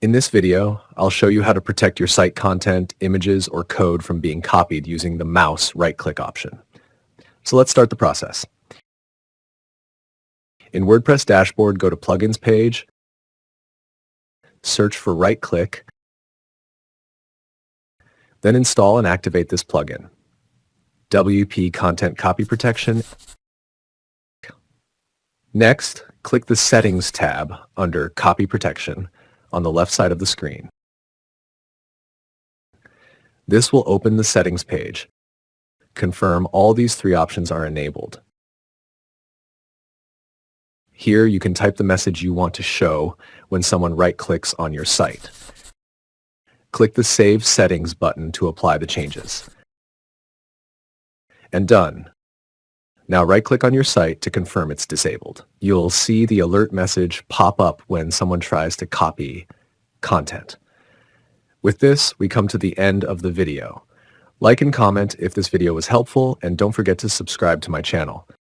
In this video, I'll show you how to protect your site content, images, or code from being copied using the mouse right-click option. So let's start the process. In WordPress dashboard, go to Plugins page, search for right-click, then install and activate this plugin. WP Content Copy Protection. Next, click the Settings tab under Copy Protection on the left side of the screen. This will open the settings page. Confirm all these three options are enabled. Here you can type the message you want to show when someone right-clicks on your site. Click the Save Settings button to apply the changes. And done. Now right-click on your site to confirm it's disabled. You'll see the alert message pop up when someone tries to copy content. With this, we come to the end of the video. Like and comment if this video was helpful, and don't forget to subscribe to my channel.